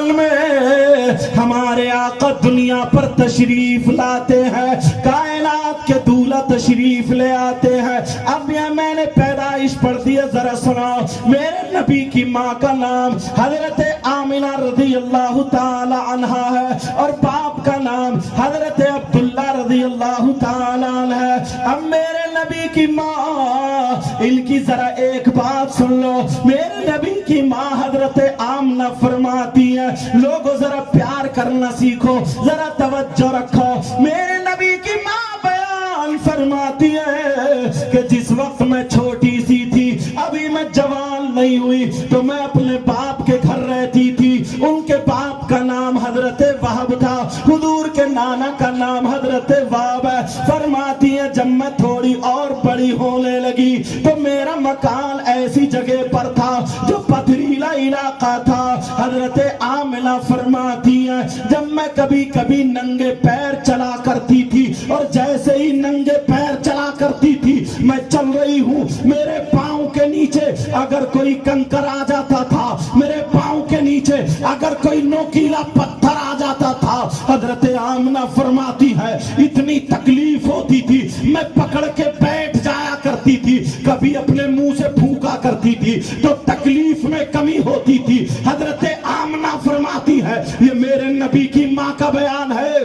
سال میں ہمارے آقا دنیا پر تشریف لاتے ہیں، کائنات کے دولہ تشریف لے آتے ہیں۔ اب یہ میں نے پیدائش پڑھ دی ہے، ذرا سناؤ۔ میرے نبی کی ماں کا نام حضرت آمنہ رضی اللہ تعالی عنہا ہے اور باپ کا نام حضرت عبداللہ رضی اللہ تعالی عنہ ہے۔ اب میرے نبی کی ماں، ان کی ذرا ایک بات سن لو۔ میرے نبی کی ماں حضرت آمنہ فرماتی ہے، لوگوں ذرا پیار کرنا سیکھو، ذرا توجہ رکھو۔ میرے نبی کی ماں بیان فرماتی ہے کہ جس وقت میں چھوٹی سی تھی، ابھی میں جوان نہیں ہوئی، تو میں اپنے باپ کے گھر رہتی تھی۔ ان کے باپ کا نام حضرت وہب تھا، حضور کے نانا کا نام حضرت وہب ہے۔ فرماتی ہے جب میں تھوڑی اور بڑی ہونے لگی تو میرا مکان ایسی جگہ پر تھا جو پتھریلا علاقہ تھا۔ حضرت آمنہ فرماتی ہے جب میں کبھی کبھی ننگے پیر چلا کرتی تھی، اور جیسے ہی ننگے پیر چلا کرتی تھی، میں چل رہی ہوں، میرے پاؤں کے نیچے اگر کوئی کنکر آ جاتا تھا، میرے پاؤں کے نیچے اگر کوئی نوکیلا پتھر آ جاتا تھا، حضرت آمنہ فرماتی ہے اتنی تکلیف ہوتی تھی، میں پکڑ کے بیٹھ جایا کرتی تھی، کبھی اپنے منہ سے پھونکا کرتی تھی تو تکلیف میں کمی ہوتی تھی۔ حضرت آمنہ فرماتی ہے، یہ میرے نبی کی ماں کا بیان ہے،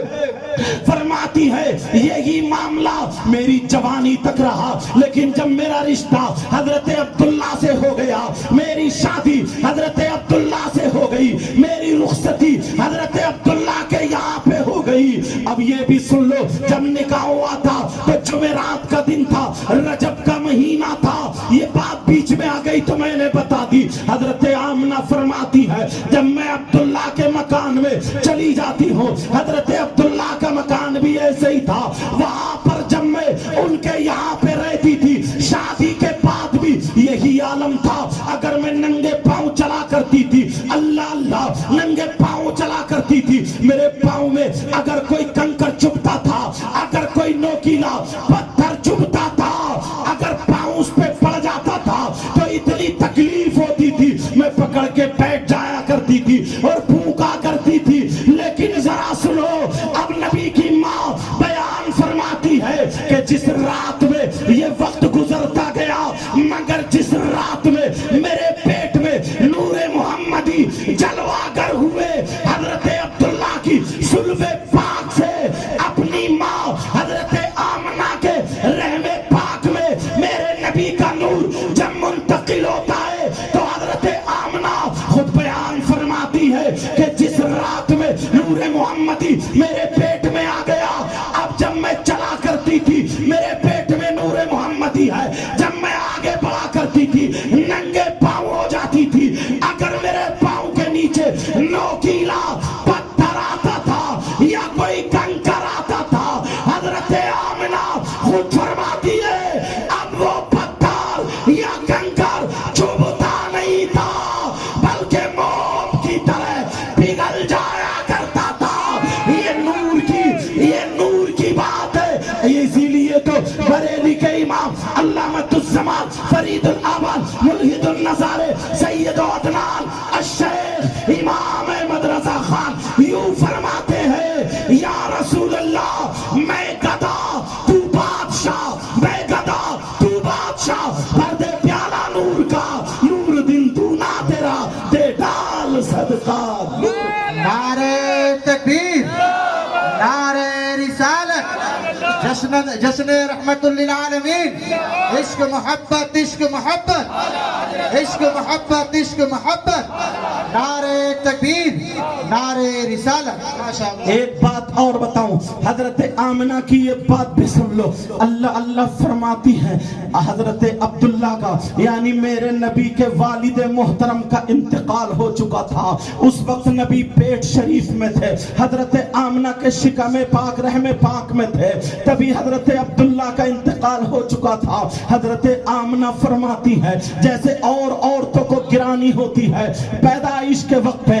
فرماتی ہے یہی معاملہ میری جوانی تک رہا، لیکن جب میرا رشتہ حضرت عبداللہ سے ہو گیا، میری شادی حضرت عبداللہ سے ہو گئی، میری رخصتی حضرت عبداللہ کے یہاں پہ ہو گئی۔ اب یہ بھی سن لو، جب نکاح ہوا تھا تو جمعرات کا دن تھا، رجب کا مہینہ تھا، یہ بات بیچ میں آ گئی تو میں نے بتا دی۔ حضرت آمنہ فرماتی ہے جب میں عبداللہ کے مکان میں چلی جاتی ہوں، حضرت عبداللہ کا مکان بھی ایسے ہی تھا، وہاں پر جب میں ان کے یہاں پہ رہتی تھی، شادی کے بعد بھی یہی عالم تھا۔ اگر میں ننگے پاؤں چلا کرتی تھی، اللہ اللہ ننگے پاؤں چلا کرتی تھی، میرے پاؤں میں اگر کوئی کنکر چبھتا تھا، اگر کوئی نوکیلا پتھر چبھتا تھا، اگر پاؤں اس پہ پڑ جاتا تھا تو اتنی تکلیف ہوتی تھی، میں پکڑ کے بیٹھ جایا کرتی تھی اور پھونکا کرتی تھی۔ لیکن ذرا سنو، اب نبی کی ماں بیان فرماتی ہے کہ جس رات میں یہ وقت گزرتا گیا، مگر جس رات میں میرے پیٹ میں نور محمدی جلواگر ہوئے، حضرت عبداللہ کی سلب پاک سے اپنی ماں حضرت آمنہ کے رحم پاک میں میرے نبی کا نور جب منتقل ہوتا ہے تو حضرت آمنہ خود بیان فرماتی ہے کہ جس رات میں نور محمدی میرے پیٹ میں آ گیا، اب جب میں چلا کرتی تھی میرے پیٹ میں نور محمدی ہے، جب میں آگے بڑھا کرتی تھی ننگے پاؤں ہو جاتی تھی، اگر میرے پاؤں کے نیچے نوکیلا پتھر آتا تھا یا کوئی کنکر آتا تھا، حضرت آمنہ خود فرماتی ہے اب وہ پتھر یا کنکر چبھتا نہیں تھا، بلکہ موم کی طرح پگھل جایا کرتا تھا۔ یہ نور کی بات ہے، اسی لیے تو بریلی کے امام علامۃ الزمان فرید الآباد ملحد النظارے سید عدنان الشیخ امام احمد رضا خان یوں فرماتے ہیں یا رسول اللہ میں گدا تو بادشاہ، میں گدا تو بادشاہ، بھر دے پیالہ نور کا، نور دن تو نہ تیرا، دے ڈال صدقہ۔ نعرہ تکبیر، نعرہ رسالت، جشن رحمت للعالمین، عشق محبت، عشق محبت، عشق محبت، عشق محبت، نعرہ تکبیر، نعرہ رسالت۔ ایک بات اور بتاؤں، حضرت آمنہ کی یہ بات بھی سن لو، اللہ اللہ فرماتی ہے حضرت عبداللہ کا یعنی میرے نبی کے والد محترم کا انتقال ہو چکا تھا، اس وقت نبی پیٹ شریف میں تھے، حضرت آمنہ کے شکم پاک رحم پاک میں تھے، تبھی حضرت عبداللہ کا انتقال ہو چکا تھا۔ حضرت آمنہ فرماتی ہے جیسے اور عورتوں کو گرانی ہوتی ہے پیدائش کے وقت پہ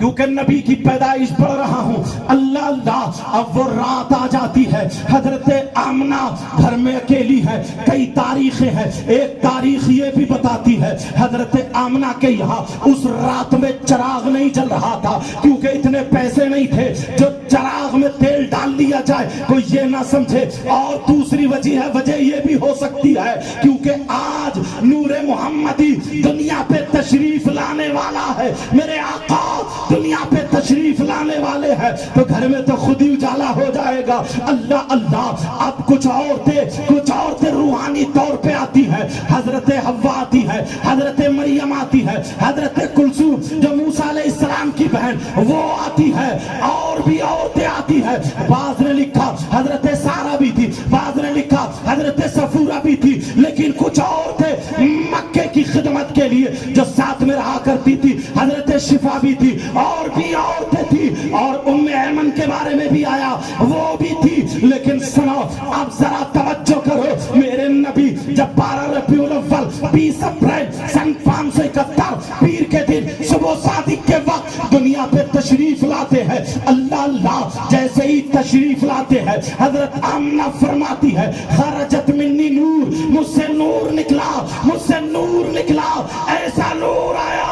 کیونکہ نبی کی پیدائش پڑھ رہا ہوں. اللہ اللہ. اب وہ رات آ جاتی ہے. حضرت آمنہ گھر میں اکیلی ہے. کئی تاریخیں ہیں. ایک تاریخ یہ بھی بتاتی ہے حضرت آمنہ کے یہاں اس رات میں چراغ نہیں جل رہا تھا, کیونکہ اتنے پیسے نہیں تھے جو چراغ میں تیل ڈال لیا جائے کوئی یہ نہ سمجھے. اور دوسری وجہ یہ بھی ہو سکتی ہے کیونکہ آج نور محمدی دنیا پہ تشریف لانے والا ہے. میرے آقا دنیا پہ تشریف لانے والے ہیں تو گھر میں تو خود ہی اجالا ہو جائے گا. اللہ اللہ. اب کچھ عورتیں روحانی طور پہ آتی ہے. حضرت حوا آتی ہے, حضرت مریم آتی ہے, حضرت کلثوم جو موسیٰ علیہ السلام کی بہن وہ آتی ہے, اور بھی عورتیں آتی ہے. بعض نے لکھا حضرت سارہ بھی تھی, بعض نے لکھا حضرت صفورہ بھی تھی, لیکن کچھ عورتیں مکے کی خدمت کے لیے جو ساتھ میں رہا کرتی تھی حضرت شفا بھی تھی, اور بھی عورتیں تھی, اور ام ایمن کے بارے میں بھی آیا وہ بھی تھی. لیکن سنو اب ذرا توجہ کرو. میرے نبی جب 12 ربیع الاول 20 اپریل سن 571 پیر کے دن صبح صادق کے وقت دنیا پہ تشریف لاتے ہیں. اللہ اللہ. جیسے ہی تشریف لاتے ہیں حضرت آمنہ فرماتی ہے خرجت منی نور, مجھ سے نور نکلا, مجھ سے نور نکلا, ایسا نور آیا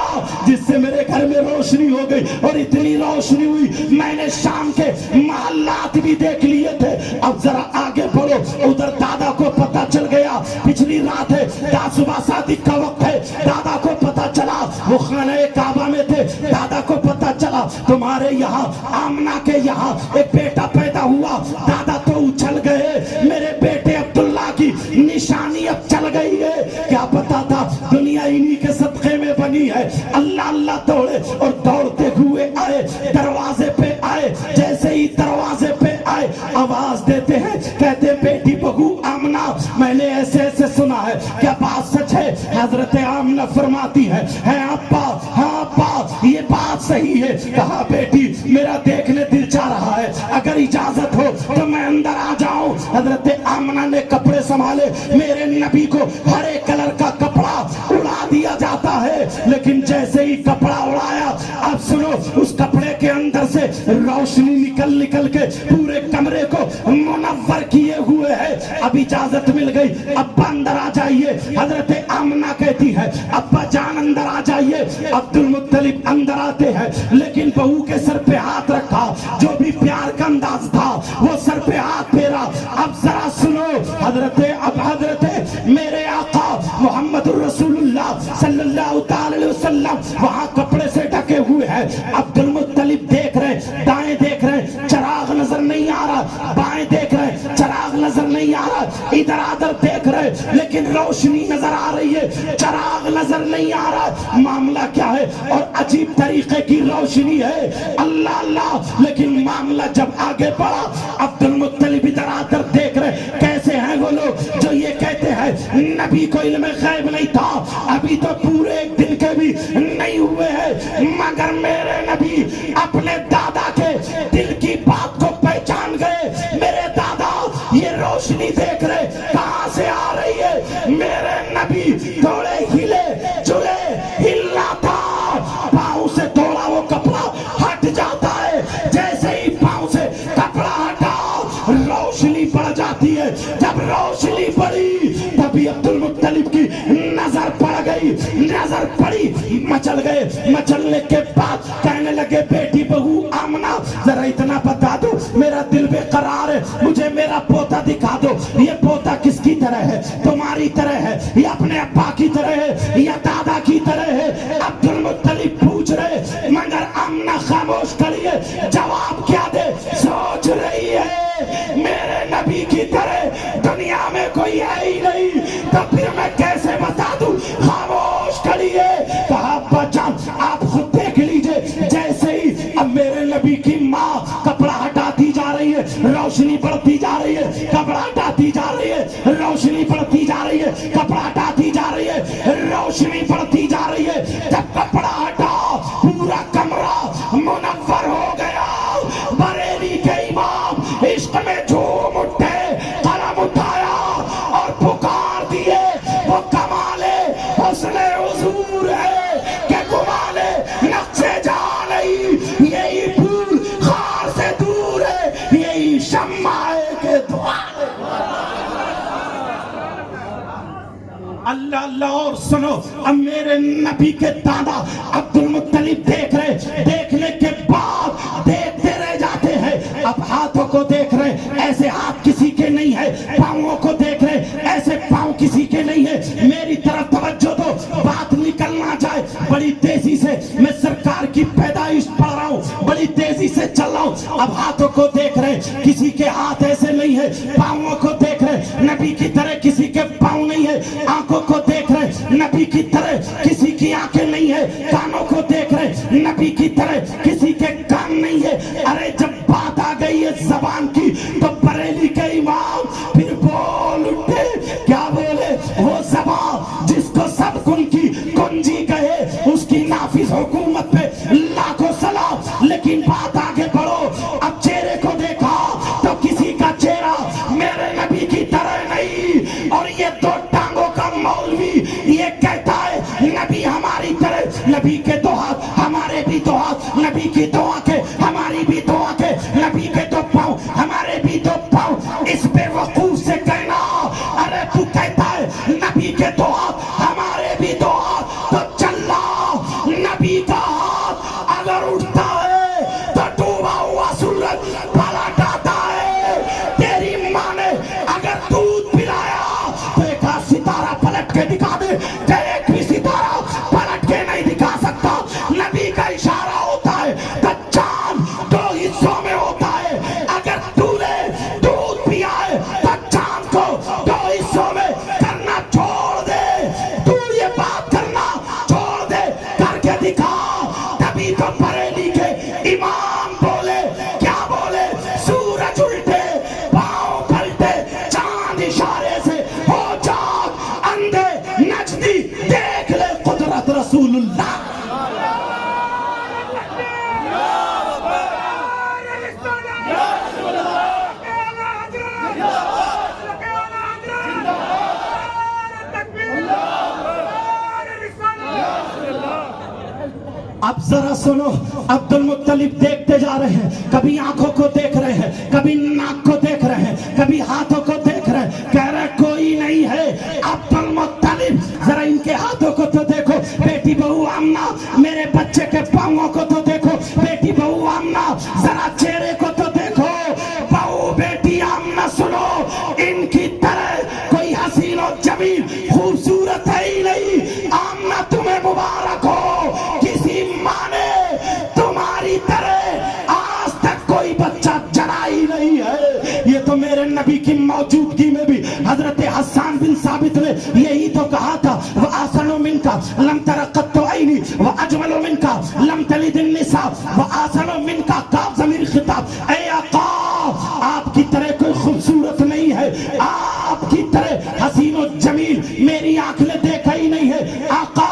جس سے میرے گھر میں روشنی ہو گئی, اور اتنی روشنی ہوئی میں نے شام کے محلات بھی دیکھ لیے تھے. اب ذرا آگے بڑھو. ادھر دادا کو پتا چل گیا پچھلی رات ہے, صبح صادق کا وقت ہے, دادا کو پتا چلا وہ خانہ کعبہ میں تھے, دادا کو پتا چلا تمہارے یہاں آمنہ کے یہاں ایک بیٹا پیدا ہوا. دادا تو اچھل گئے, میرے بیٹے عبداللہ کی نشانی اب چل گئی ہے. کیا پتا تھا دنیا انہی کے صدقے میں بنی ہے. اللہ اللہ دوڑے اور دوڑتے ہوئے آئے, دروازے پہ آئے. جیسے ہی دروازے پہ آئے آواز دیتے ہیں, کہتے بیٹی بہو آمنہ میں نے ایسے ایسے سنا ہے, کیا بات سچ ہے؟ حضرت آمنہ فرماتی ہے ابا, ہاں ابا یہ بات صحیح ہے. کہا بیٹی میرا دیکھنے دل چاہ رہا ہے, اگر اجازت ہو تو میں اندر آ جاؤں. حضرت آمنہ نے کپڑے سنبھالے. میرے نبی کو ہرے کلر کا کپڑا اڑا دیا جاتا ہے, لیکن جیسے ہی کپڑا اڑایا اب سنو اس کپڑے کے اندر سے روشنی نکل کے پورے کمرے کو منور کیے ہوئے ہے. اب اجازت مل گئی, ابا اندر آ جائیے. حضرت آمنہ کہتی ہے ابا جان اندر آ جائیے. عبد المطلب اندر آتے ہیں, لیکن بہو کے سر پہ ہاتھ رکھا, جو بھی پیار کا انداز تھا وہ سر پہ ہاتھ پھیرا. اب ذرا سنو حضرت میرے آقا محمد الرسول اللہ صلی اللہ تعالی علیہ وسلم وہاں کپڑے سے ڈھکے ہوئے ہیں. عبد المطلب دیکھ رہے, دائیں دیکھ رہے, چراغ نظر نہیں آ رہا, بائیں دیکھ رہے, چراغ نظر نہیں آ رہا, ادھر ادھر دیکھ رہے لیکن روشنی نظر آ رہی ہے, چراغ نظر نہیں آ رہا. معاملہ کیا ہے؟ اور عجیب طریقے کی روشنی ہے. اللہ اللہ. لیکن معاملہ جب آگے بڑھا عبد المطلب ادھر ادھر دیکھ رہے, کیسے ہیں وہ لوگ جو یہ کہتے ہیں نبی کو علم غیب نہیں تھا, ابھی تو پورے ایک دن کے بھی نہیں ہوئے ہیں, مگر میرے نبی اپنے دادا کے دل کی بات کو پہچان گئے. میرے دادا یہ روشنی دیکھ رہے کہاں سے آ رہی ہے. میرے نبی تھوڑے ہلے جلے, ہلنا تھا, پاؤں سے تھوڑا وہ کپڑا ہٹ جاتا ہے, جیسے ہی پاؤں سے کپڑا ہٹا روشنی بڑھ جاتی ہے. جب روشنی بڑھی تبھی عبد المطلب کی نظر پڑ گئی, نظر پڑی, مچل گئے. مچلنے کے بعد کہنے لگے بیٹی بہو آمنہ ذرا اتنا بتا دو, میرا دل بے قرار ہے, مجھے میرا پوتا دکھا دو. یہ پوتا کس کی طرح ہے؟ تمہاری طرح ہے یا اپنے ابا کی طرح ہے یا دادا کی طرح ہے؟ عبد المطلب پوچھ رہے, مگر آمنہ خاموش کھڑی ہے, جواب کیا دے؟ سوچ رہی ہے میرے نبی کی طرح دنیا میں کوئی ہے ہی نہیں, تو پھر میں کیسے بتا دوں؟ خاموش کھڑی ہے. کہا ابا جان آپ خود دیکھ لیجئے. جیسے ہی اب میرے نبی کی ماں کپڑا ہٹاتی جا رہی ہے, روشنی بڑھتی جا رہی ہے, کپڑا ہٹاتی جا رہی ہے, روشنی بڑھتی جا رہی ہے, کپڑا ہٹاتی جا رہی ہے, روشنی بڑھتی جا رہی ہے. جب کپڑا ہٹا پورا کمرہ منور ہو گیا. بریلی کے امام عشق میں جھوم اٹھے, قلم اٹھایا اور پکار دیے, وہ کمال حسن حضور ہے کہ کمال نقش جا نہیں. یا اللہ اور سنو اب میرے نبی کے دادا عبد المطلب دیکھنے کے بعد دیکھتے رہ جاتے ہیں. اب ہاتھوں کو دیکھ رہے ایسے ہاتھ کسی کے نہیں ہے, پاؤں کو دیکھ رہے ایسے پاؤں کسی کے نہیں ہے. میری طرف توجہ دو, بات نکلنا جائے بڑی تیزی سے, میں سرکار کی پیدائش پڑھ رہا ہوں, بڑی تیزی سے چل رہا ہوں. اب ہاتھوں کو دیکھ رہے کسی کے ہاتھ ایسے نہیں ہے, پاؤں کو دیکھ رہے نبی کی طرح کسی کے پاؤں نہیں ہے, آنکھوں کو دیکھ رہے نبی کی طرح کسی کی آنکھیں نہیں ہے, کانوں کو دیکھ رہے نبی کی طرح کسی کے کان نہیں ہے. ارے جب بات آ گئی ہے زبان کی تو بریلی کے امام پھر بول اٹھے. کیا بولے؟ وہ زبان جس کو سب کن کی کنجی کہے اس کی نافذ حکومت پہ لاکھوں سلام. لیکن بات آگے بڑھو, اب چہرے کو دیکھا تو کسی کا چہرہ میرے نبی کی طرح نہیں. اور یہ دو ٹانگوں کا مولوی یہ کہتا ہے نبی ہماری طرح, نبی کے دو ہاتھ ہمارے بھی دو ہاتھ, نبی کی دو آنکھیں ہماری بھی دو آنکھیں, نبی کے دو پاؤں ہمارے بھی دو پاؤں. اس بے وقوف سے کہنا ارے تو کہتا ہے نبی کے دو ہاتھ ہمارے بھی دو ہاتھ, تو چلا نبی کا ہاتھ اگر اٹھتا ہے تو ڈوبا ہوا سورج پلٹ آتا ہے. تیری ماں نے اگر دودھ پلایا تو ایک ستارہ پلٹ کے دکھا دے, ایک بھی ستارہ پلٹ کے نہیں دکھا سکتا. نبی کا اشارہ ہوتا ہے تو چاند دو حصوں میں ہوتا ہے. اگر تو نے دودھ پیا ہے تو چاند کو دو حصوں میں کرنا چھوڑ دے, تو یہ بات کرنا چھوڑ دے, کر کے دکھا. تبھی تو بریلی کے امام بولے, کیا بولے؟ سورج الٹے پاؤں پلٹے چاند اشارے سے ہو جاگ, اندھے نجدی دیکھ لے قدرت رسول اللہ. اب ذرا سنو, عبد المطلب دیکھتے جا رہے ہیں, کبھی آنکھوں کو دیکھ رہے ہیں, کبھی ناک کو دیکھ رہے ہیں, کبھی ہاتھوں کو دیکھ رہے ہیں, کہہ رہے کوئی نہیں ہے. عبد المطلب ذرا ان کے ہاتھوں کو تو دیکھو, بیٹی بہو آمنہ میرے بچے کے پاؤں کو تو دیکھو, بیٹی بہو آمنہ ذرا چہرے کو تو دیکھو. بہو بیٹی آمنہ سنو, ان کی طرح کوئی حسین و جمیل خوبصورت ہے ہی نہیں. آمنہ تمہیں مبارک ہو, کسی ماں نے تمہاری طرح آج تک کوئی بچہ جنا ہی نہیں ہے. یہ تو میرے نبی کی موجودگی میں بھی حضرت حسان بن ثابت نے یہی تو کہا تھا, وَآسَنُ مِنْكَ لَمْ تَرَ قَطُّ عَيْنِي وَأَجْمَلُ مِنْكَ لَمْ تَلِدِ النِّسَاءُ وَآسَنُ مِنْكَ کاف ضمیر خطاب. اے آقا آپ کی طرح کوئی خوبصورت نہیں ہے, آپ کی طرح حسین و جمیل میری آنکھ نے دیکھا ہی نہیں ہے. آقا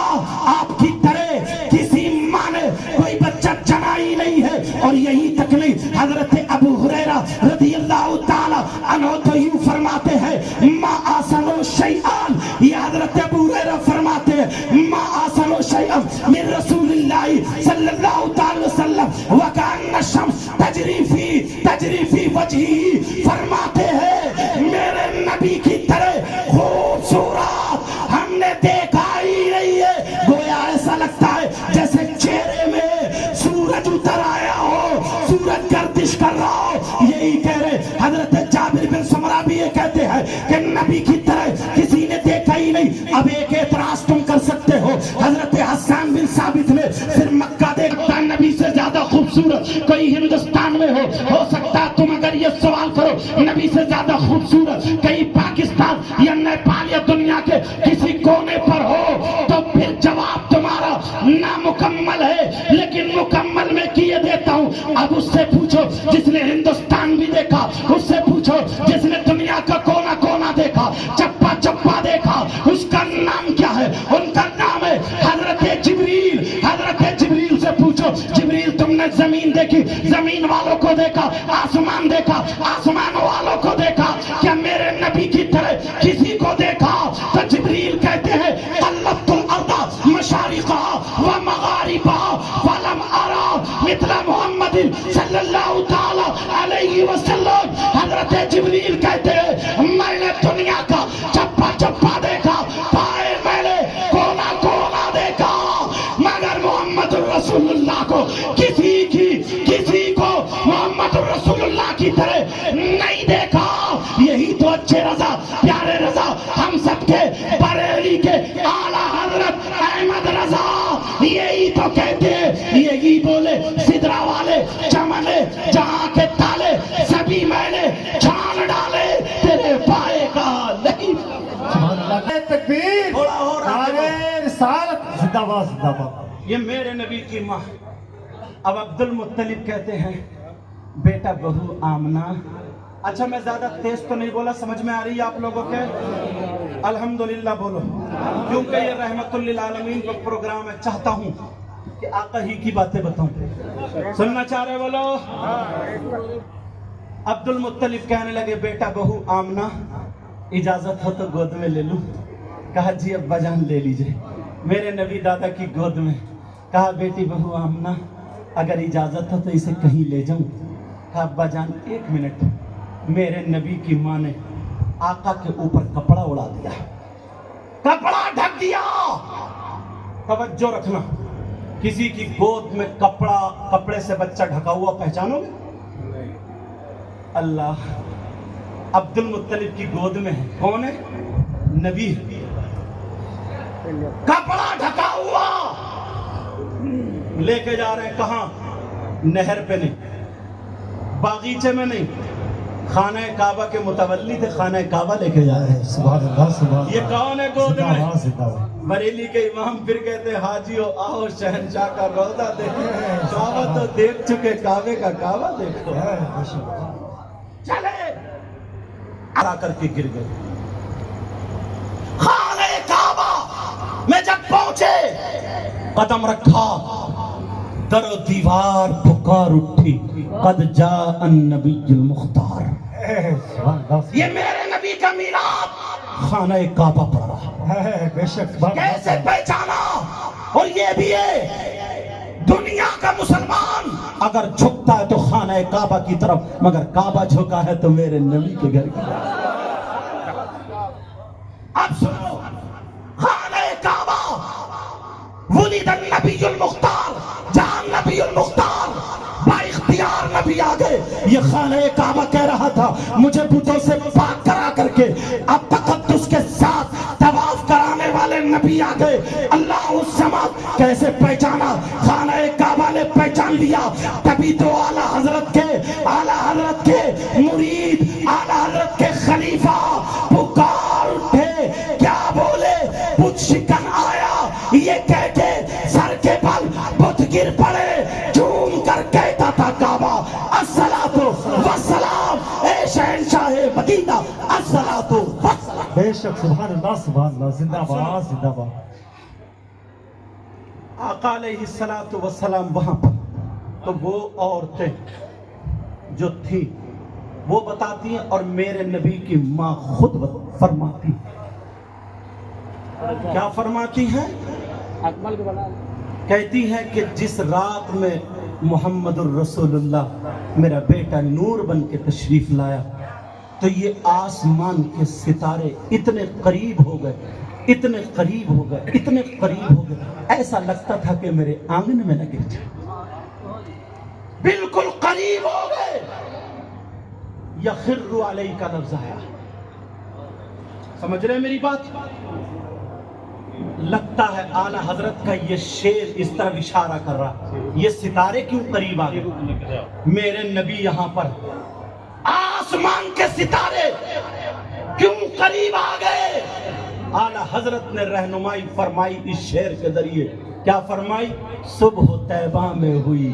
آپ کی طرح کسی ماں نے کوئی بچہ جنا ہی نہیں ہے. اور یہی تک نہیں, حضرت ابو ہریرہ رضی اللہ تعالی عنہ تو یوں فرماتے ہیں, ما آسنو شیئان, یہ حضرت ابو ہریرہ فرماتے ہیں ما آسنو شیئان من رسول اللہ صلی اللہ تعالی وسلم وکأن الشمس تجری فی وجہی. فرماتے ہیں میرے نبی کی طرح خوبصورت ہم نے دیکھا ہی نہیں ہے. گویا ایسا لگتا ہے جیسے چہرے میں سورج اتر آیا ہو, سورج گردش کر رہا ہو. یہی کہہ رہے حضرت جابر بن سمرہ بھی یہ کہتے ہیں کہ نبی کی طرح کسی نے دیکھا ہی نہیں. اب ایک اعتراض تم کر سکتے ہو, حضرت حسان بن ثابت نے پھر مکہ دیکھتا نبی سے زیادہ خوبصورت کوئی ہندوستان میں ہو سکتا ہے. تم اگر یہ سوال کرو نبی سے زیادہ خوبصورت کہیں پاکستان یا نیپال یا دنیا کے کسی کونے پر ہو تو پھر جواب تمہارا نامکمل ہے. لیکن مکمل میں کیے دیتا ہوں. اب اس سے پوچھو جس نے ہندوستان بھی دیکھا, اس سے پوچھو جس نے دنیا کا کونا کونا دیکھا, چپا چپا دیکھا, اس کا نام کیا ہے؟ ان کا نام ہے حضرت جبریل. حضرت جبریل سے پوچھو, جبریل تم نے زمین دیکھی, زمین والوں کو دیکھا, آسمان دیکھا, آسمان والوں کو دیکھا, کیا میرے نبی کی طرح کسی کو دیکھا؟ تو جبریل کہتے ہیں قلبت الارض مشارقها ومغاربها فلم ارى مثل محمد صلی اللہ تعالی علیہ وسلم. حضرت جبریل کہتے ہیں میں نے دنیا کا چپا چپا دیکھا, پائے میں کو کسی کو محمد رسول اللہ کی طرح نہیں دیکھا. یہی تو اچھے رضا پیارے رضا ہم سب کے بریلی کے اعلیٰ حضرت احمد رضا یہی تو کہتے ہیں. یہی بولے سدرا والے چمنے جہاں کے تالے سبھی میں نے چھان ڈالے تیرے پائے کا نہیں. تکبیر، تھوڑا اور نعرہ رسالت، زندہ باد زندہ باد. یہ میرے نبی کی ماں. اب عبد المطلب کہتے ہیں بیٹا بہو آمنہ. اچھا میں زیادہ تیز تو نہیں بولا، سمجھ میں آ رہی ہے آپ لوگوں کے؟ الحمدللہ بولو، کیونکہ یہ رحمت للعالمین کا پروگرام ہے. چاہتا ہوں کہ آقا ہی کی باتیں بتاؤں. سننا چاہ رہے بولو. عبد المطلب کہنے لگے بیٹا بہو آمنہ اجازت ہو تو گود میں لے لوں. کہا جی ابا جان لے لیجئے. میرے نبی دادا کی گود میں. کہا بیٹی بہو آمنہ اگر اجازت ہو تو اسے کہیں لے جاؤں. کہا ابا جان ایک منٹ. میرے نبی کی ماں نے آقا کے اوپر کپڑا اڑا دیا، کپڑا ڈھک دیا. توجہ رکھنا، کسی کی گود میں کپڑے سے بچہ ڈھکا ہوا پہچانو گے؟ اللہ عبد المطلب کی گود میں ہے. کون ہے؟ نبی. کپڑا ڈھکا ہوا لے کے جا رہے ہیں. کہاں؟ نہر پہ نہیں، باغیچے میں نہیں، خانہ کعبہ کے متولی تھے، خانہ کعبہ لے کے جا رہے ہیں. سبحان اللہ سبحان اللہ. یہ کون ہے گود زندہ میں؟ باد زندہ باد. بریلی کے امام پھر کہتے ہیں حاجیو آؤ شہنشاہ کا روضہ دیکھو. کعبہ تو دیکھ چکے، کعبے کا کعبہ دیکھو. چلے آ کر کے گر گئے. خانہ کعبہ میں جب پہنچے قدم رکھا، در و دیوار پکار اٹھی قد جاء النبی المختار. یہ میرے نبی کا میلاد خانہ کعبہ پڑ رہا. بے شک. کیسے پہچانا؟ اور یہ بھی ہے دنیا کا مسلمان اگر جھکتا ہے تو خانہ کعبہ کی طرف، مگر کعبہ جھکا ہے تو میرے نبی کے گھر کی طرف. اب سنو، خانہ کعبہ ولد النبی المختار، جہاں نبی المختار با اختیار نبی آگئے. یہ خانہ کعبہ کہہ رہا تھا مجھے بتوں سے پاک کرا کر کے اب تقدس کے ساتھ طواف کرانے والے نبی آگئے. اللہ الصمد کیسے پہچانا؟ خانہ کعبہ نے پہچان لیا. تبھی تو اعلیٰ حضرت کے مرید، اعلیٰ حضرت کے خلیفہ پکار اٹھے. کیا بولے؟ بت شکن آیا یہ کہہ کے سر کے بل بت گر پڑے. جھوم کر کہتا تھا کعبہ الصلاۃ والسلام، اے شہنشاہ مدینہ الصلاۃ والسلام. بے شک. سبحان اللہ سبحان اللہ. زندہ باد زندہ باد. آقا علیہ الصلاۃ والسلام وہاں پر. تو وہ عورتیں جو تھی وہ بتاتی ہیں اور میرے نبی کی ماں خود فرماتی. کیا فرماتی ہیں؟ کہتی ہے کہ جس رات میں محمد الرسول اللہ میرا بیٹا نور بن کے تشریف لایا تو یہ آسمان کے ستارے اتنے قریب ہو گئے، اتنے قریب ہو گئے، اتنے قریب ہو گئے، ایسا لگتا تھا کہ میرے آنگن میں نہ گر جائے. بالکل قریب ہو گئے. یخر علیہ کا لفظ آیا. سمجھ رہے میری بات؟ لگتا ہے اعلیٰ حضرت کا یہ شعر اس طرح اشارہ کر رہا، یہ ستارے کیوں قریب آ گئے؟ میرے نبی یہاں پر آسمان کے ستارے کیوں قریب آ گئے؟ اعلیٰ حضرت نے رہنمائی فرمائی اس شعر کے ذریعے. کیا فرمائی؟ صبح طیبہ میں ہوئی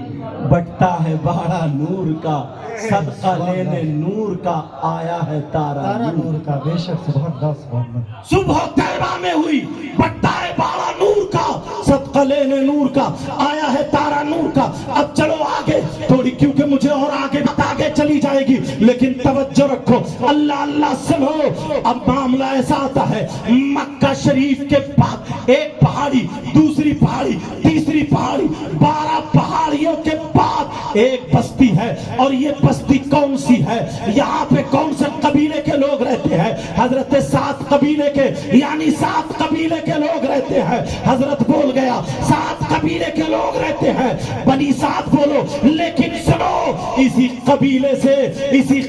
بٹتا ہے باڑا نور کا، صدقہ لینے نور کا آیا ہے تارا نور کا. بے شک. سبحان اللہ سبحان اللہ. صبح طیبہ میں ہوئی بٹتا ہے باڑا نور کا، صدقہ لینے نور کا آیا ہے تارا نور کا. اب چلو آگے تھوڑی، کیونکہ مجھے اور آگے چلی جائے گی، لیکن توجہ رکھو. اللہ اللہ سنو. اب معاملہ ایسا آتا ہے مکہ شریف کے بعد ایک پہاڑی، دوسری پہاڑی، تیسری پہاڑی، 12 پہاڑیوں کے بعد ایک بستی ہے اور یہ بستی کون سی ہے؟ یہاں پہ کون سے قبیلے کے لوگ رہتے ہیں؟ حضرت 7 قبیلے کے، یعنی 7 قبیلے کے لوگ رہتے ہیں۔ حضرت بول گیا 7 قبیلے کے لوگ رہتے ہیں، بنی سعد بولو، لیکن سنو اسی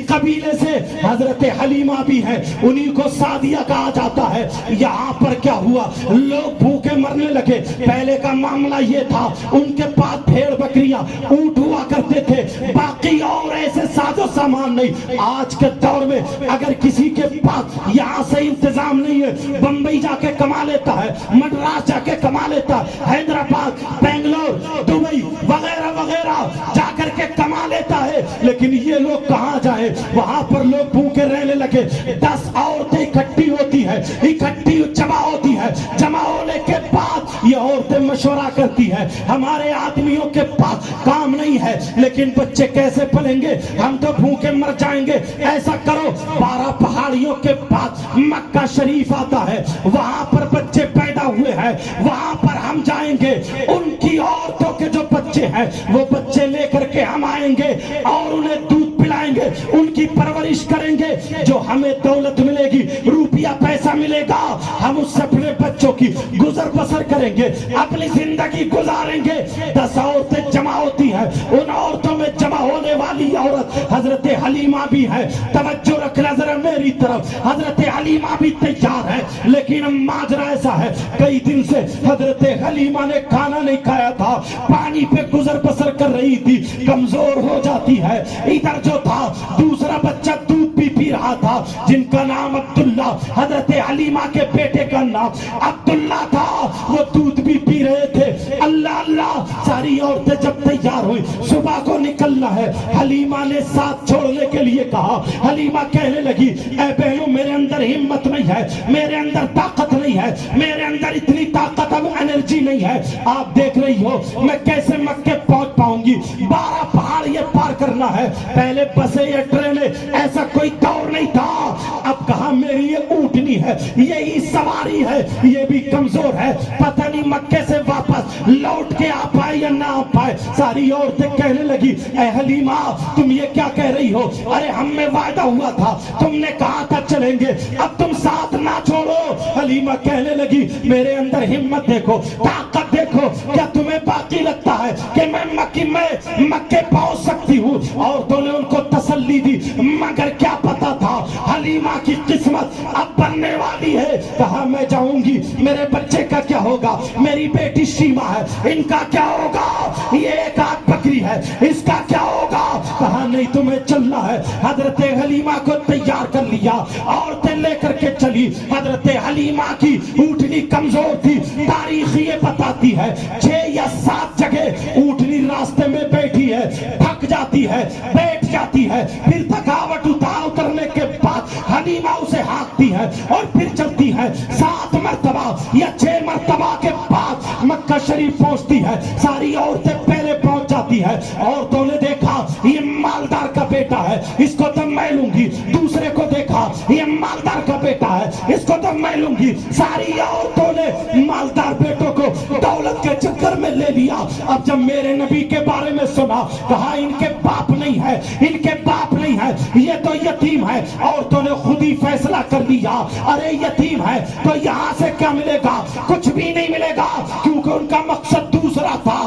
قبیلے سے حضرت حلیمہ بھی ہے، انہی کو سعدیہ کہا جاتا ہے۔ یہاں پر کیا ہوا؟ لوگ بھوکے مرنے لگے۔ پہلے کا معاملہ یہ تھا، ان کے پاس بھیڑ بکریاں اونٹ ہوا کرتے تھے، باقی اور ایسے ساز و سامان نہیں۔ آج کے دور میں اگر کسی کے پاس یہاں سے انتظام نہیں ہے، بمبئی جا کے کما لیتا ہے، مدراس جا کے کما لیتا ہے، حیدرآباد، بنگلور، دبئی وغیرہ وغیرہ جا کر کے کما لیتا ہے، لیکن یہ لوگ کہاں جائے؟ وہاں پر لوگ بھوکے رہنے لگے۔ 10 عورتیں اکٹھی ہوتی ہے، اکٹھی جمع ہوتی ہے، جمع ہونے کے بعد یہ عورتیں مشورہ کرتی ہے، ہمارے آدمیوں کے پاس کام نہیں ہے، لیکن بچے کیسے پلیں گے؟ ہم تو بھوکے مر جائیں گے۔ ایسا کرو 12 پہاڑیوں کے پاس مکہ شریف آتا ہے، وہاں پر بچے پیدا ہوئے ہیں، وہاں پر ہم جائیں گے، ان کی عورتوں کے جو بچے ہیں وہ بچے لے کر کے ہم آئیں گے اور انہیں دودھ پلائیں گے، ان کی پرورش کریں گے، جو ہمیں دولت ملے گی، روپیہ پیسہ ملے گا، ہم اس سے اپنے بچوں کی گزر بسر کریں گے، اپنی زندگی گزاریں گے۔ 10 عورتیں جمع ہوتی ہیں، ان عورتوں میں جمع ہونے والی عورت حضرت حلیمہ بھی ہے۔ توجہ رکھنا ذرا میری طرف، حضرت حلیمہ بھی تیار ہے، لیکن ماجرا ایسا ہے، کئی دن سے حضرت حلیمہ نے کھانا نہیں کھایا تھا، پانی پہ گزر بسر کر رہی تھی، کمزور ہو جاتی ہے۔ ادھر جو تھا دوسرا بچہ دودھ بھی پی رہا تھا، جن کا نام عبداللہ، حضرت حلیمہ کے بیٹے کا نام عبداللہ تھا، وہ دودھ بھی پی رہے تھے۔ اللہ اللہ، ساری عورتیں جب تیار ہوئی، صبح کو نکلنا ہے، حلیمہ نے ساتھ چھوڑنے کے لیے کہا۔ حلیمہ کہنے لگی اے بہنوں، میرے اندر ہمت نہیں ہے، میرے اندر طاقت نہیں ہے، میرے اندر اتنی طاقت اب انرجی نہیں ہے، آپ دیکھ رہی ہو میں کیسے مکے پہنچ پاؤں گی، 12 پہاڑ یہ پار کرنا ہے، پہلے بسیں یا ٹرینیں ایسا کوئی دور نہیں تھا، اب کہاں میری یہ اونٹنی ہے، یہی سواری ہے، یہ بھی کمزور ہے، پتہ نہیں مکے سے واپس لوٹ کے آ پائے یا نہ آ پائے۔ ساری عورتیں کہنے لگی اے حلیمہ تم یہ کیا کہہ رہی ہو؟ ارے ہم میں وعدہ ہوا تھا، تم نے کہا تھا چلیں گے، اب تم ساتھ نہ چھوڑو۔ حلیمہ کہنے لگی میرے اندر ہمت دیکھو، طاقت دیکھو، کیا تمہیں باقی لگتا ہے کہ میں مکے پہنچ سکتی ہوں؟ عورتوں نے ان کو تسلی دی، مگر کیا پتا تھا حلیمہ کی قسمت اب بننے والی ہے۔ کہا میں جاؤں گی، میرے بچے کا کیا ہوگا؟ میری بیٹی شیما ہے، ان کا کیا ہوگا؟ یہ ایک آدھ بکری ہے، اس کا کیا ہوگا؟ کہا نہیں تمہیں چلنا ہے۔ حضرت حلیمہ کو تیار کر لیا، عورتیں لے کر کے چلی۔ حضرت حلیمہ کی اونٹنی کمزور تھی، تاریخ یہ بتاتی ہے 6 یا 7 جگہ اونٹنی راستے میں بیٹھی ہے، تھک جاتی ہے، بیٹھ جاتی ہے، پھر تھکاوٹ اترنے کے بعد حلیمہ اسے ہانکتی ہے اور پھر چلتی ہے۔ 7 مرتبہ یا 6 مرتبہ کے بعد مکہ شریف پہنچتی ہے، ساری عورتیں پہلے پہنچ جاتی ہے۔ عورتوں نے دیکھا یہ مالدار کا بیٹا ہے، اس کو تو میں لوں گی، دوسرے کو دیکھا یہ مالدار کا بیٹا ہے، اس کو تو میں لوں گی، ساری عورتوں نے مالدار بیٹوں کو دولت کے چکر میں لے لیا۔ اب جب میرے نبی کے بارے میں سنا، کہا ان کے باپ نہیں ہے، ان کے باپ نہیں ہے، یہ تو یتیم ہے۔ عورتوں نے خود ہی فیصلہ کر لیا، ارے یتیم ہے تو یہاں سے کیا ملے گا؟ کچھ بھی نہیں ملے گا، کیونکہ ان کا مقصد دوسرا تھا۔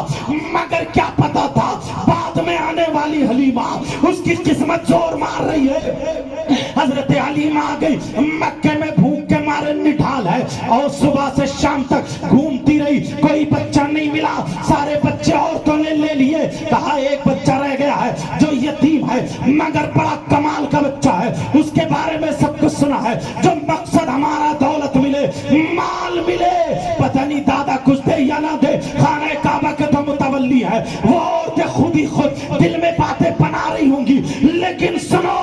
مگر کیا پتا تھا بعد میں آنے والی حلیمہ اس کی قسمت زور مار رہی ہے۔ حضرت حلیمہ آ گئی، مکے میں بھوک کے مارے نڈھال ہے اور صبح سے شام تک گھومتی رہی، کوئی بچہ نہیں ملا، سارے بچے عورتوں نے لے لیے۔ کہا ایک بچہ رہ گیا ہے جو یتیم ہے، مگر بڑا کمال کا بچہ ہے، اس کے بارے میں سب کچھ سنا ہے، جو مقصد ہمارا دولت ملے، مال ملے، پتہ نہیں دادا کچھ دے یا نہ دے، خانہ کعبہ کے تو متولی ہے، وہ عورتیں خود ہی خود دل میں باتیں بنا رہی ہوں گی۔ لیکن سنو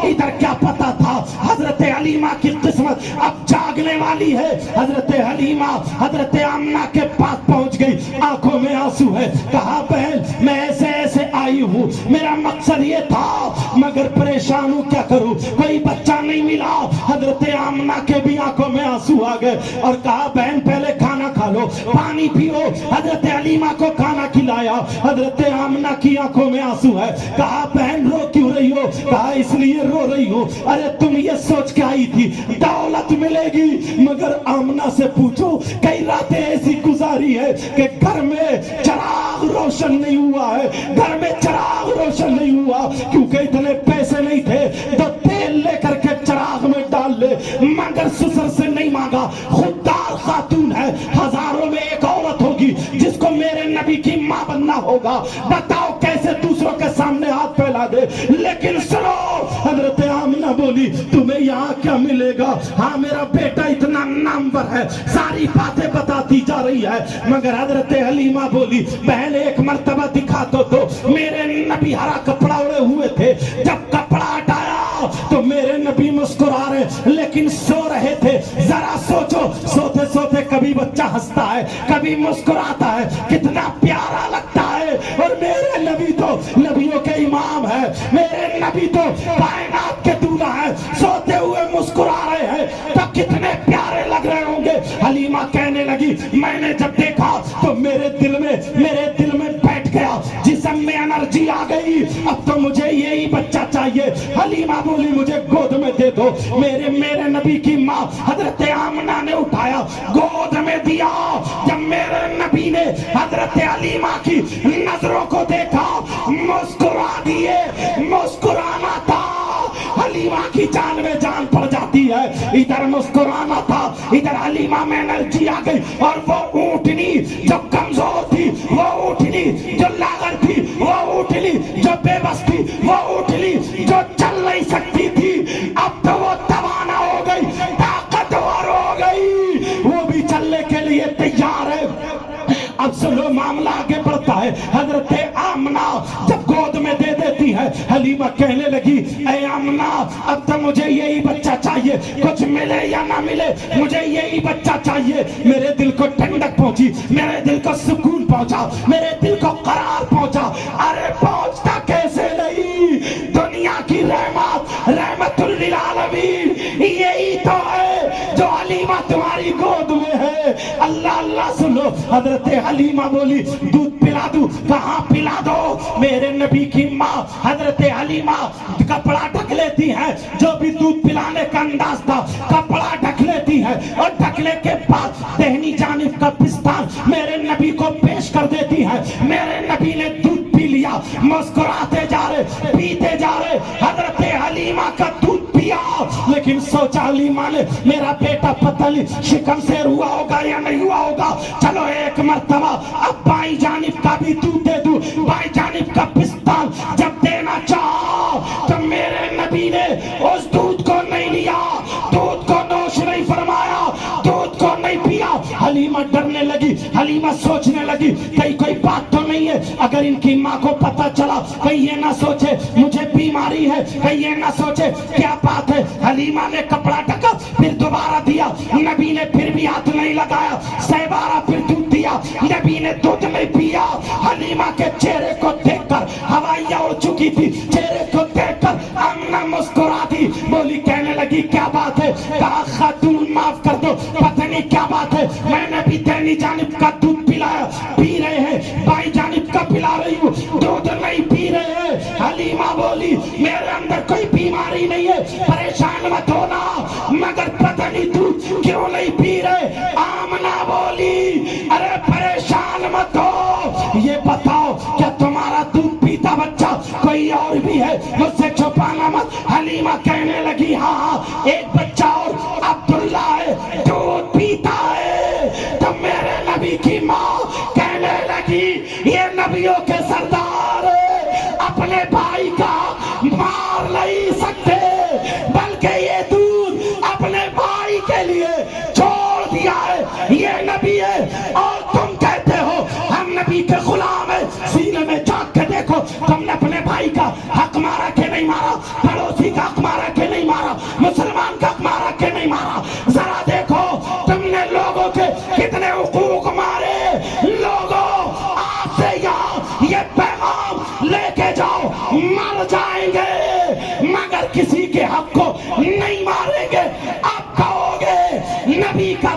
ادھر کیا پتا تھا حضرت حلیمہ کی قسمت اب جاگنے والی ہے۔ حضرت حلیمہ حضرت آمنہ کے پاس پہنچ گئی، آنکھوں میں آنسو ہے۔ کہا بہن میں ایسے ایسے آئی ہوں، میرا مقصد یہ تھا، مگر پریشان ہوں، کیا کروں، کوئی بچہ نہیں ملا۔ حضرت آمنہ کے بھی آنکھوں میں آنسو آ گئے اور کہا بہن پہلے کھانا کھا لو، کرو، پانی پیو۔ حضرت حلیمہ کو کھانا کھلایا، حضرت آمنہ کی آنکھوں میں آنسو ہے۔ کہا بہن رو کیوں رہی ہو؟ کہا اس لیے رو رہی ہو، ارے تم یہ سوچ کے آئی تھی دولت ملے گی، مگر آمنہ سے پوچھو کئی راتیں ایسی گزاری ہے کہ گھر میں چراغ روشن نہیں ہوا ہے، گھر میں چراغ روشن نہیں ہوا، کیونکہ اتنے پیسے نہیں تھے تو تیل لے کر کے چراغ میں ڈال لے، مگر سسر سے نہیں مانگا۔ خوددار خاتون ہے، ہزاروں میں ایک عورت ہوگی جس کو میرے نبی کی ماں بننا ہوگا، بتاؤ کیسے دوسروں کے سامنے ہاتھ پھیلا دے۔ لیکن سنو، حضرت آمنہ بولی تمہیں یہاں کیا ملے گا؟ ہاں میرا بیٹا اتنا نامور ہے، ساری باتیں بتاتی جا رہی ہے، مگر حضرت حلیمہ بولی بہن ایک مرتبہ دکھا تو میرے نبی ہرا کپڑا اڑے ہوئے تھے، جب کپڑا ہٹایا تو میرے نبی مسکرا رہے لیکن سو رہے تھے۔ ذرا سوچو، سوتے سوتے کبھی بچہ ہنستا ہے کبھی مسکراتا ہے، کتنا پیارا لگتا ہے۔ اور میرے نبی تو نبیوں کے امام ہے، میرے نبی تو کائنات کے دولہ ہے، سوتے ہوئے مسکرا رہے ہیں تو کتنے پیارے لگ رہے ہوں گے۔ حلیمہ کہنے لگی میں نے جب دیکھا تو میرے دل میں بیٹھ گیا، جسم میں انرجی آ گئی، اب تو مجھے یہی بچہ چاہیے۔ حلیمہ بولی مجھے گود میں دے دو۔ میرے نبی کی ماں حضرت آمنہ نے اٹھایا، گود میں دیا۔ جب میرے نبی نے حضرت حلیمہ کی نظروں کو دیکھا، مسکرا دیے۔ مسکرانا تھا، حلیمہ کی جان میں جان پڑ جاتی ہے، ادھر مسکرانا تھا، ادھر حلیمہ میں انرجی آ گئی۔ اور وہ اونٹنی جو کمزور تھی، وہ اونٹنی جو لاغر تھی، وہ اونٹنی جو بے بس تھی، وہ اونٹنی جو چل نہیں سکتی تھی، اب تو وہ توانا ہو گئی، طاقتور ہو گئی، وہ بھی چلنے کے لیے تیار ہے۔ اب سنو معاملہ آگے بڑھتا ہے۔ حضرت آمنہ جب گود میں دے دیتی ہے، حلیمہ کہنے لگی اے آمنہ اب تو مجھے یہی بچہ چاہیے، کچھ ملے یا نہ ملے مجھے یہی بچہ چاہیے۔ میرے دل کو ٹھنڈک پہنچی، میرے دل کو سکون پہنچا، میرے دل کو قرار پہنچا۔ ارے پہنچتا کیسے نہیں، دنیا کی رحمت للعالمین یہی تو ہے جو حلیمہ تمہاری گود میں ہے۔ اللہ اللہ سنو، حضرت حلیمہ بولی دودھ پلا دوں؟ کہاں پلا دو۔ میرے نبی کی ماں حضرت حلیمہ کپڑا ڈھک لیتی ہے، جو بھی دودھ پلانے کا انداز تھا کپڑا ڈھک لیتی ہے، اور ڈھکنے کے بعد دہنی جانب کا پستان میرے نبی کو پیش کر دیتی ہے۔ میرے نبی نے دودھ پی لیا، مسکراتے جا رہے، پیتے جا رہے۔ حضرت حلیمہ کا دودھ پیا، لیکن سوچا حلیمہ نے میرا بیٹا پتہ نہیں شکم سیر ہوا ہوگا یا نہیں ہوا ہوگا، چلو ایک مرتبہ اب بائیں جانب کا بھی دودھ دے دوں۔ بائیں جانب کا پستان جب دینا چاہا تو میرے نبی نے اس دودھ کو نہیں لیا، دودھ کو نوش نہیں فرمایا، دودھ کو نہیں پیا۔ حلیمہ ڈرنے لگی، حلیمہ سوچنے لگی کہیں کوئی بات تو نہیں ہے، اگر ان کی ماں کو پتہ چلا کہیں یہ نہ سوچے مجھے بیماری ہے، کہیں یہ نہ سوچے کیا بات ہے۔ حلیمہ نے کپڑا ڈھکا، پھر دوبارہ دیا، نبی نے پھر بھی ہاتھ نہیں لگایا، سہبارہ پھر دودھ دیا، نبی نے دودھ نہیں پیا۔ حلیمہ کے چہرے کو دیکھ کر ہوائیاں اڑ چکی تھی، چہرے کو دیکھ کر آمنہ مسکرا دی، بولی کہنے لگی کیا بات ہے؟ کہا خاتون معاف کر دو، پتہ نہیں کیا بات ہے، میں نے بھی دہنی جانب کا دودھ پلایا، پی رہے ہیں، بائیں جانب کا پلا رہی ہوں، دودھ نہیں پی رہے ہیں۔ حلیمہ بولی میرے اندر کوئی بیماری نہیں ہے، پریشان مت ہونا، مگر پتہ نہیں دودھ کیوں نہیں پی رہے۔ آمنہ بولی ارے پریشان مت ہو، یہ بتاؤ کیا تمہارا دودھ پیتا بچہ کوئی اور بھی ہے؟ مجھ سے چھپانا مت۔ حلیمہ کہنے لگی ہاں ایک بچہ اور عبداللہ ہے، دودھ پیتا ہے۔ تو میرے نبی کی ماں کہنے لگی یہ نبیوں کے سردار اپنے بھائی کا مار نہیں سکتے، بلکہ یہ دودھ اپنے بھائی کے لیے چھوڑ دیا ہے، یہ نبی ہے اور تم کہتے ہو ہم نبی کے غلام ہیں۔ سینے میں جھانک کے دیکھو، تم نے اپنے بھائی کا حق مارا کہ نہیں مارا، پڑوسی کا حق مارا کہ نہیں مارا، مسلمان کا حق مارا کہ نہیں مارا، ذرا دیکھو تم نے لوگوں کے کتنے حقوق مارے۔ لوگوں آج سے یہاں یہ پیغام لے کے جاؤ، مر جائیں گے مگر کسی کے حق کو نہیں ماریں گے۔ اب کہو گے نبی کا